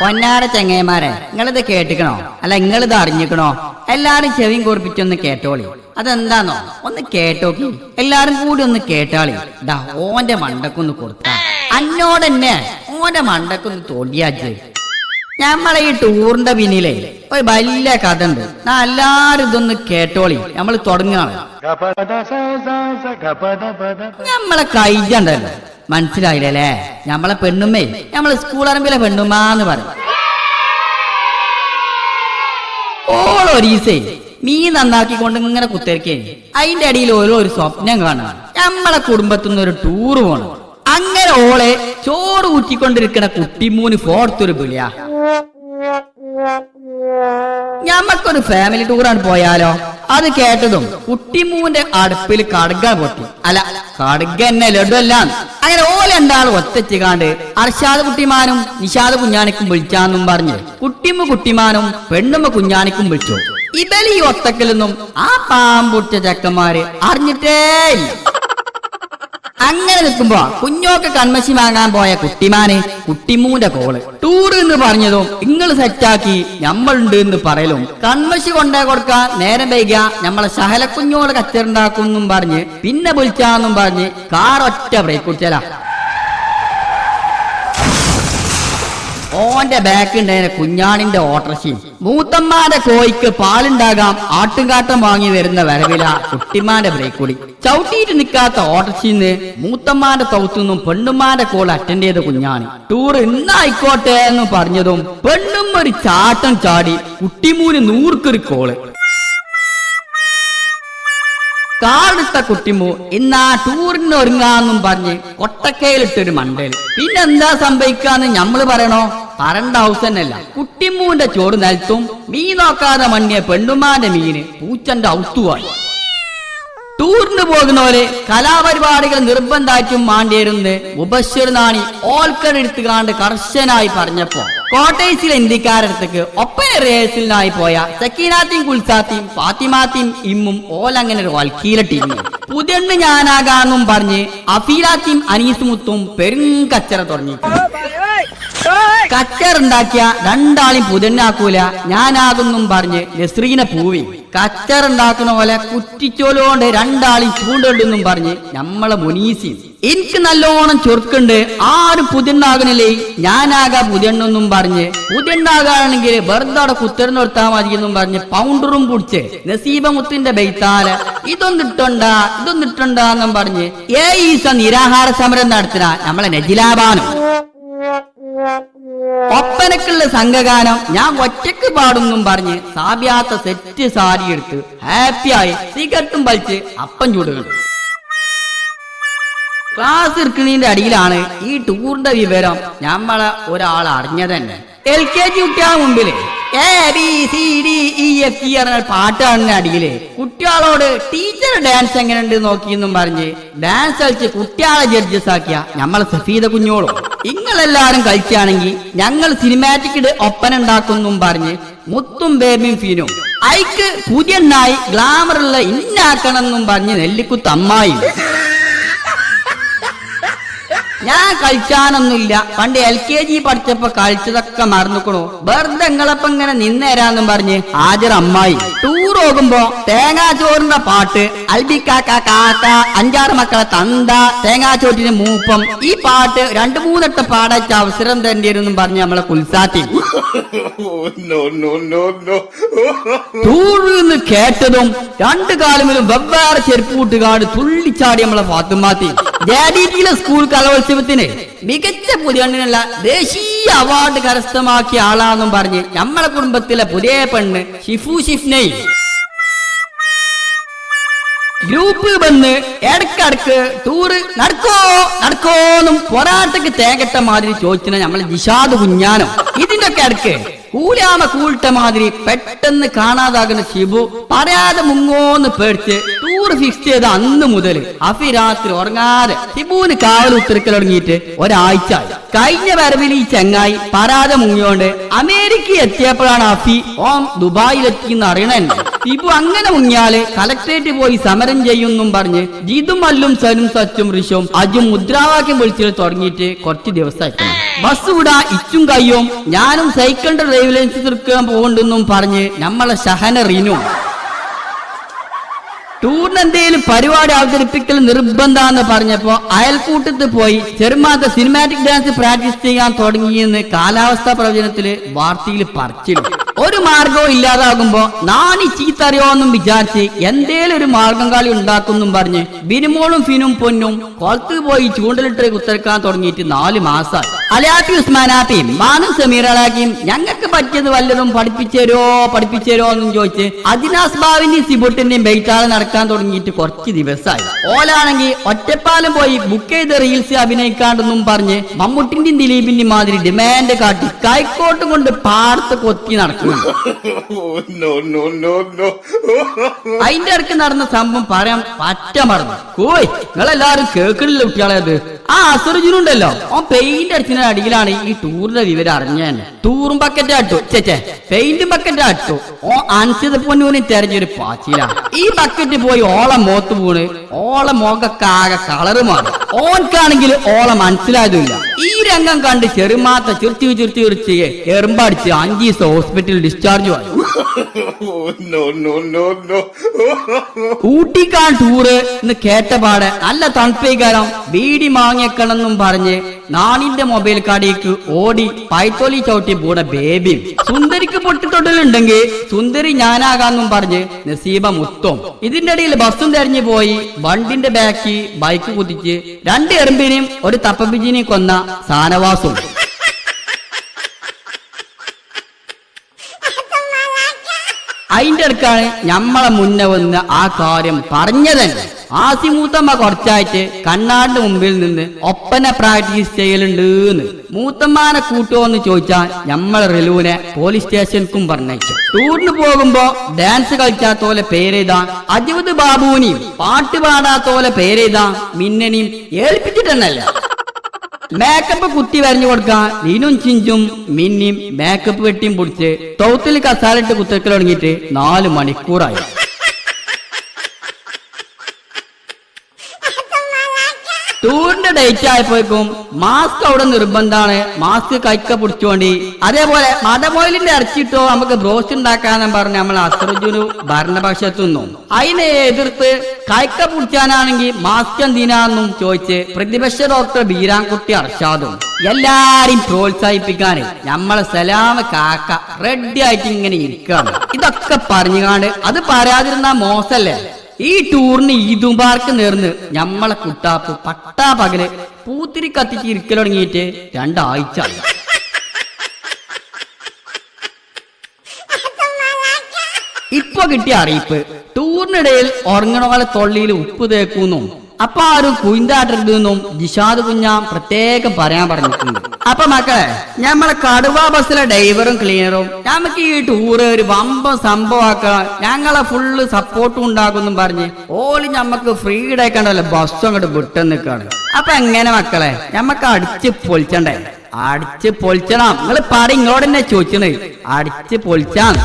പൊന്നാര ചെങ്ങന്മാരെ, നിങ്ങളിത് കേട്ടിക്കണോ? അല്ല നിങ്ങളിത് അറിഞ്ഞിക്കണോ? എല്ലാരും ചെവിയും കുറിപ്പിച്ചൊന്ന് കേട്ടോളി. അതെന്താന്നോ ഒന്ന് കേട്ടോക്കി, എല്ലാരും കൂടി ഒന്ന് കേട്ടാളി. ഓന്റെ മണ്ടക്കൊന്ന് കൊടുത്താ അന്നോടന്നെ ഓന്റെ മണ്ടക്കൊന്ന് തോണ്ടിയാച്ച്. നമ്മളെ ഈ ടൂറിന്റെ പിന്നിലെ ഒരു വലിയ കഥ ഉണ്ട്. എല്ലാരും ഇതൊന്ന് കേട്ടോളി. നമ്മൾ തുടങ്ങാണ്. നമ്മളെ കൈജണ്ടല്ലോ, മനസ്സിലായില്ലേ? നമ്മളെ പെണ്ണുമ്മേ, നമ്മളെ സ്കൂൾ അറിമ്പിലെ പെണ്ണുമ്മാന്ന് പറയും. ഓളൊരീസേ മീൻ നന്നാക്കിക്കൊണ്ട് ഇങ്ങനെ കുത്തിരിക്കേ, അതിന്റെ അടിയിൽ ഓരോ ഒരു സ്വപ്നം കാണാം. നമ്മളെ കുടുംബത്തിന്ന് ഒരു ടൂറ് പോണം. അങ്ങനെ ഓളെ ചോറ് ഊറ്റിക്കൊണ്ടിരിക്കണ കുട്ടിമൂന്ന് ഫോർത്തൊരു വിളിയാ, ഞമ്മക്കൊരു ഫാമിലി ടൂറാണ് പോയാലോ? അത് കേട്ടതും കുട്ടിമൂന്റെ അടുപ്പിൽ കടുക പൊട്ടി. അല്ല, കടുക തന്നെ ലഡുവല്ല. അങ്ങനെ ഓലെന്താളും ഒറ്റച്ചിക്കാണ്ട് അർഷാദ് കുട്ടിമാനും നിഷാദ് കുഞ്ഞാണിക്കും വിളിച്ചാന്നും പറഞ്ഞ് കുട്ടിമാനും പെണ്ണുമ്മ കുഞ്ഞാണിക്കും വിളിച്ചു. ഇബലി ഒത്തക്കലൊന്നും ആ പാമ്പുട്ട ചെക്കന്മാര് അറിഞ്ഞിട്ടേ ഇല്ല. അങ്ങനെ നിൽക്കുമ്പോ കുഞ്ഞോക്ക് കൺമശി വാങ്ങാൻ പോയ കുട്ടിമൂന്റെ കോള്. ടൂർ എന്ന് പറഞ്ഞതും നിങ്ങൾ സെറ്റാക്കി നമ്മളുണ്ട് എന്ന് പറയലും കൺമശി കൊണ്ടേ കൊടുക്കാൻ നേരം വൈകിയ നമ്മളെ ശഹലക്കുഞ്ഞോട് കച്ചറുണ്ടാക്കും പറഞ്ഞ് പിന്നെ വിളിച്ചാന്നും പറഞ്ഞ് കാർ ഒറ്റ ബ്രേക്ക് കുടിച്ചല. ഓന്റെ ബാക്ക് ഉണ്ടായിരുന്ന കുഞ്ഞാണിന്റെ ഓട്ടർഷയും മൂത്തമ്മാന്റെ കോയിക്ക് പാലുണ്ടാകാം ആട്ടുംകാട്ടം വാങ്ങി വരുന്ന വരവില കുട്ടിമാന്റെ ബ്രേക്ക് കൂടി. ചവിട്ടിയിട്ട് നിൽക്കാത്ത ഓട്ടർഷിന്ന് മൂത്തമ്മാന്റെ തൗത്തുനിന്നും പെണ്ണുമ്മാന്റെ കോൾ അറ്റൻഡ് ചെയ്ത കുഞ്ഞാണി. ടൂർ ഇന്നായിക്കോട്ടെ എന്ന് പറഞ്ഞതും പെണ്ണും ഒരു ചാട്ടം ചാടി കുട്ടിമൂന് 100 കോള്. കാറെടുത്ത കുട്ടിമൂ ഇന്നാ ടൂറിന് ഒരുങ്ങാന്നും പറഞ്ഞ് കൊട്ടക്കയിലിട്ടൊരു മണ്ടയിൽ. പിന്നെന്താ സംഭവിക്കാന്ന് ഞമ്മള് പറയണോ? പറണ്ട ഹൗസന്നല്ല. കുട്ടിമൂന്റെ ചോറ് നിലത്തും മീൻ നോക്കാതെ മണ്ണിയ പെണ്ണുമാന്റെ മീന് പൂച്ചന്റെ ഔത്തുവായി. ടൂറിന് പോകുന്നവരെ കലാപരിപാടികൾ നിർബന്ധായിട്ടും മാണ്ടിയിരുന്ന് മുബശ്ശിർ നാണി ഓൽക്കടെടുത്ത് കാണ്ട് കർശനായി പറഞ്ഞപ്പോ കോട്ടേഴ്സിലെ ഇന്ത്യക്കാരടുത്തേക്ക് ഒപ്പന റിഹേഴ്സലിനായി പോയ സക്കീനാത്തിയും കുൽസാത്തിയും ഫാത്തിമാത്തിയും ഇമ്മും ഓലങ്ങനെ ഒരു വൽക്കീലട്ടിരുന്നു. പുതിയെണ്ണ് ഞാനാകാന്നും പറഞ്ഞ് അഫീലാത്തിയും അനീസുമുത്തും പെരുങ്കച്ചറ തുടങ്ങി. കച്ചറുണ്ടാക്കിയ രണ്ടാളും പുതിയെണ്ണാക്കൂല, ഞാനാകുന്നും പറഞ്ഞ് നസ്രീനെ പൂവി. കച്ചറുണ്ടാക്കുന്ന പോലെ കുറ്റിച്ചോലോണ്ട് രണ്ടാളും ചൂണ്ടിടുന്നും പറഞ്ഞ് നമ്മളെ മുനീസി. എനിക്ക് നല്ലോണം ചൊറുക്കുണ്ട്, ആരും പുതിയെണ്ണാകണില്ലേ, ഞാനാകാ പുതിയെണ്ണൊന്നും പറഞ്ഞ് പുതിയെണ്ണാകാണെങ്കിൽ വെറുതെ അവിടെ കുത്തറിന് നിർത്താൻ മതി എന്നും പറഞ്ഞ് പൗണ്ടറും പിടിച്ച് നസീബമുത്തിന്റെ ബെയ്ത്താല് ഇതൊന്നിട്ടുണ്ടാന്നും പറഞ്ഞ് ഈസ നിരാഹാര സമരം നടത്തുക നമ്മളെ നജിലാബാനും. ഒപ്പനക്കുള്ള സംഘഗാനം ഞാൻ ഒറ്റക്ക് പാടുന്നും പറഞ്ഞ് സാബ്യാത്ത സെറ്റ് സാരി എടുത്ത് ഹാപ്പിയായി സിഗരറ്റും വലിച്ച് അപ്പം ചൂടുകൾ. ക്ലാസ് ഇരിക്കണീന്റെ അടിയിലാണ് ഈ ടൂറിന്റെ വിവരം നമ്മളെ ഒരാൾ അറിഞ്ഞത് തന്നെ. LKG കുട്ടിയാ മുമ്പില് ABCDEFG പാട്ട് കാണുന്ന അടിയില് കുട്ടികളോട് ടീച്ചർ ഡാൻസ് എങ്ങനെയുണ്ട് നോക്കിയെന്നും പറഞ്ഞ് ഡാൻസ് കളിച്ച് കുട്ടികളെ ജഡ്ജസ് ആക്കിയ നമ്മളെ സഫീദ കുഞ്ഞോളും. നിങ്ങളെല്ലാരും കളിച്ചാണെങ്കിൽ ഞങ്ങൾ സിനിമാറ്റിക് ഒപ്പന ഉണ്ടാക്കുന്നും പറഞ്ഞ് മുത്തും ബേബിയും ഫീനും ഐക്ക് പുതിയണ്ണായി ഗ്ലാമറുള്ള ഇന്നാക്കണമെന്നും പറഞ്ഞ് നെല്ലിക്കുത്ത് അമ്മായി. ഞാൻ കളിച്ചാനൊന്നുമില്ല, പണ്ട് LKG പഠിച്ചപ്പോ കളിച്ചതൊക്കെ മറന്നുക്കണു, വെറുതെ നിങ്ങളപ്പം ഇങ്ങനെ നിന്നേരാന്നും പറഞ്ഞ് ഹാജർ അമ്മായി. ടൂർ പോകുമ്പോ തേങ്ങാച്ചോറിന്റെ പാട്ട് അൽബിക്കാക്ക കാക്ക 5-6 മക്കളെ തന്ത തേങ്ങാച്ചോറ്റിന് മൂപ്പം, ഈ പാട്ട് 2-3 വട്ടം പാടച്ച അവസരം തരേണ്ടിയിരുന്നും പറഞ്ഞ് നമ്മളെ കുൽസാത്തി. ടൂറിന്ന് കേട്ടതും 2 കാലുമിലും വെവ്വേറെ ചെരുപ്പ് കൂട്ടുകാട് തുള്ളിച്ചാടി നമ്മളെ ഫാത്തുമാത്തി. ജാഡിയിലെ സ്കൂൾ കലോത്സവത്തിന് മികച്ച പുതിയണ്ണിനുള്ള ദേശീയ അവാർഡ് കരസ്ഥമാക്കിയ ആളാണെന്നും പറഞ്ഞ് നമ്മളെ കുടുംബത്തിലെ പുതിയ പെണ്ണ് ഷിഫ്നെ ഗ്രൂപ്പ് വന്ന് ഇടക്കിടക്ക് ടൂറ് നടക്കോന്നും പൊറാട്ടക്ക് തേകട്ട മാതിരി ചോദിച്ചിന നമ്മളെ നിഷാദ് കുഞ്ഞാനും. ഇതിന്റെ ഒക്കെ ഇടക്ക് കൂട്ട മാതിരി പെട്ടെന്ന് കാണാതാകുന്ന ഷിബു പറയാതെ മുങ്ങോന്ന് പേടിച്ച് ടൂർ ഫിക്സ് ചെയ്ത അന്ന് മുതൽ അഫി രാത്രി ഉറങ്ങാതെ ഷിബുവിന് കാവൽ ഉത്തരക്കൽ തുടങ്ങിയിട്ട് ഒരാഴ്ച. കഴിഞ്ഞ വരവിൽ ഈ ചെങ്ങായി പറയാതെ മുങ്ങിയോണ്ട് അമേരിക്ക എത്തിയപ്പോഴാണ് അഫി ഓം ദുബായിലെത്തിയെന്ന് അറിയണ. സിബു അങ്ങനെ മുങ്ങിയാല് കളക്ടറേറ്റ് പോയി സമരം ചെയ്യുന്നും പറഞ്ഞ് ജിതും മല്ലും സനും സച്ചും ഋഷും അജും മുദ്രാവാക്യം വിളിച്ചിട്ട് തുടങ്ങിയിട്ട് കുറച്ച് ദിവസമായിരുന്നു. ബസ് വിടാ ഇച്ചും കയ്യും ഞാനും സൈക്കിളിന്റെ ഡ്രൈവ് ലൈസൻസ് എടുക്കാൻ പോകണ്ടെന്നും പറഞ്ഞ് നമ്മളെ ഷഹന റീനു ടൂറിന് എന്തേലും പരിപാടി അവതരിപ്പിക്കൽ നിർബന്ധാന്ന് പറഞ്ഞപ്പോ അയൽക്കൂട്ടത്ത് പോയി ചെറുമാത്ത സിനിമാറ്റിക് ഡാൻസ് പ്രാക്ടീസ് ചെയ്യാൻ തുടങ്ങിയെന്ന് കാലാവസ്ഥാ പ്രവചനത്തില് വാർത്തയിൽ പറിച്ചിരുന്നു. ഒരു മാർഗവും ഇല്ലാതാകുമ്പോ നാണി ചീത്തറിയോന്നും വിചാരിച്ച് എന്തേലും ഒരു മാർഗം കളി ഉണ്ടാക്കുന്നും പറഞ്ഞ് ബിനുമോളും ഫിനും പൊന്നും കൊളത്ത് പോയി ചൂണ്ടലിട്ട് കുത്തിറക്കാൻ തുടങ്ങിയിട്ട് 4 മാസമായി. അലാപ്പി ഉസ്മാനാപ്പിയും മാനും സമീറാക്കിയും ഞങ്ങൾക്ക് പറ്റിയത് വല്ലതും പഠിപ്പിച്ചേരോ എന്നും ചോദിച്ച് അജിനാസ് ബാവിന്റെയും സിബുട്ടിന്റെയും ബെയ്ത്താളെ നടക്കാൻ തുടങ്ങിയിട്ട് കുറച്ച് ദിവസമായി. ഓലാണെങ്കിൽ ഒറ്റപ്പാലം പോയി ബുക്ക് ചെയ്ത് റീൽസ് അഭിനയിക്കാണ്ടെന്നും പറഞ്ഞ് മമ്മൂട്ടിന്റെയും ദിലീപിന്റെയും മാതിരി ഡിമാൻഡ് കാട്ടി കൈക്കോട്ട് കൊണ്ട് പാർത്ത് കൊത്തി നടക്കും. അതിന്റെ ഇടയ്ക്ക് നടന്ന സംഭവം പറയാൻ പറ്റ മറന്നു. കോയ് നിങ്ങളെല്ലാരും കേൾക്കണില്ല കുട്ടികളെ. അത് ആ അസുറജുനുണ്ടല്ലോ ഓൻ പെയിന്റ് അടിച്ചതിന്റെ അടിയിലാണ് ഈ ടൂറിന്റെ വിവരം അറിഞ്ഞാൻ. ടൂറും ബക്കറ്റ് അട്ടു പെയിന്റും ബക്കറ്റ് അട്ടു ഓ അൻസിത പൊന്നൂനെ തെരഞ്ഞൊരു പാച്ചിലാണ്. ഈ ബക്കറ്റ് പോയി ഓളെ മോത്ത് വീണ് ഓളെ മുഖക്കാകെ കളറ് മാറി. ഓൻക്കാണെങ്കിൽ ഓളെ മനസ്സിലായതുമില്ല. ഈ രംഗം കണ്ട് ചെറുമാത്ത ചിരിച്ച് എറുമ്പടിച്ച് 5 ദിവസം ഹോസ്പിറ്റലിൽ ഡിസ്ചാർജ് ആയി. ഊട്ടിക്കാൻ ടൂറ് എന്ന് കേട്ടപാടെ നല്ല തണുപ്പേകാരം ബീഡി മാങ്ങിയക്കണമെന്നും പറഞ്ഞ് നാണിന്റെ മൊബൈൽ കടയ്ക്ക് ഓടി പൈത്തോലി ചവിട്ടി പൂടെ ബേബിയും. സുന്ദരിക്ക് പൊട്ടിത്തൊട്ടിലുണ്ടെങ്കിൽ സുന്ദരി ഞാനാകാന്നും പറഞ്ഞ് നസീബ മുത്തും. ഇതിന്റെ ഇടയിൽ ബസ്സും തെരഞ്ഞു പോയി വണ്ടിന്റെ ബാക്കി ബൈക്ക് കുതിച്ച് 2 എറുമ്പിനെയും ഒരു തപ്പബിജിനെയും കൊന്ന സാനവാസും. അതിന്റെ അടുക്കാണ് ഞമ്മളെ മുന്നേ വന്ന് ആ കാര്യം പറഞ്ഞതന്നെ. ആസിമൂത്തമ്മ കുറച്ചായിട്ട് കണ്ണാടിന്റെ മുമ്പിൽ നിന്ന് ഒപ്പന പ്രാക്ടീസ് ചെയ്യലുണ്ട്. മൂത്തമ്മാനെ കൂട്ടുമോന്ന് ചോദിച്ചാൽ ഞമ്മളെ റിലുവിനെ പോലീസ് സ്റ്റേഷനിലും പറഞ്ഞയച്ചു. ടൂറിന് പോകുമ്പോ ഡാൻസ് കളിച്ചാത്തോലെ പേരെഴുതാ അജിവത് ബാബുവിനെയും പാട്ട് പാടാത്തോലെ പേരെഴുതാ മിന്നനെയും ഏൽപ്പിച്ചിട്ടുണ്ടല്ല. മേക്കപ്പ് കുത്തി വരഞ്ഞു കൊടുക്കാൻ നീനും ചിഞ്ചും മിന്നിയും മേക്കപ്പ് വെട്ടിയും പൊടിച്ച് തൗത്തിൽ കസാലിട്ട് കുത്തിരക്കൽ തുടങ്ങിയിട്ട് 4 മണിക്കൂറായി. ടൂറിന്റെ ഡേറ്റ് ആയപ്പോഴേക്കും മാസ്ക് അവിടെ നിർബന്ധമാണ്. മാസ്ക് കൈക്ക പിടിച്ചോണ്ടി. അതേപോലെ മടമോയിലിന്റെ ഇറച്ചിട്ടോ നമുക്ക് ബ്രോസ്റ്റ് ഉണ്ടാക്കാന്നും പറഞ്ഞ് നമ്മൾ അസറുജുനു ഭരണപക്ഷത്തുനിന്നു. അതിനെ എതിർത്ത് കൈക്ക പിടിച്ചാനാണെങ്കിൽ മാസ്ക് എന്തിനാന്നും ചോദിച്ച് പ്രതിപക്ഷ ഡോക്ടർ ബീരാൻകുട്ടി അർഷാദും. എല്ലാരെയും പ്രോത്സാഹിപ്പിക്കാന് നമ്മളെ സലാമ കാക്ക റെഡി ആയിട്ട് ഇങ്ങനെ ഇരിക്കുകയാണ്. ഇതൊക്കെ പറഞ്ഞുകാണ്ട് അത് പറയാതിരുന്ന മോശല്ലേ. ഈ ടൂറിന് ഈദുംബാർക്ക് നേർന്ന് ഞമ്മളെ കുട്ടാപ്പ് പട്ടാ പകല് പൂത്തിരി കത്തിച്ച് ഇരിക്കൽ തുടങ്ങിയിട്ട് 2 ആഴ്ച. ഇപ്പൊ കിട്ടിയ അറിയിപ്പ് ടൂറിനിടയിൽ ഉറങ്ങണോലെ തൊള്ളിയിൽ ഉപ്പ് തേക്കുന്നു. അപ്പൊ ആരും കുയിന്താട്ടരുതെന്നും ജിഷാദ് കുഞ്ഞാം പ്രത്യേകം പറയാൻ പറഞ്ഞിട്ടുണ്ട്. അപ്പൊ മക്കളെ ഞമ്മളെ കടുവ ബസ്സിലെ ഡ്രൈവറും ക്ലീനറും നമുക്ക് ഈ ടൂറ് ഒരു വമ്പം സംഭവമാക്കണം, ഞങ്ങളെ ഫുള്ള് സപ്പോർട്ടും ഉണ്ടാകുന്നും പറഞ്ഞ് ഓളി ഞമ്മക്ക് ഫ്രീ ഇടേക്കണ്ടല്ലോ ബസ് അങ്ങോട്ട് വിട്ടു നിൽക്കാണ്. അപ്പൊ എങ്ങനെ മക്കളെ ഞമ്മക്ക് അടിച്ച് പൊളിച്ചണ്ടേ? അടിച്ച് പൊളിച്ചണം. നിങ്ങൾ പാടി ഇങ്ങോട്ട് തന്നെ ചോദിച്ചത് അടിച്ച് പൊളിച്ചാണ്.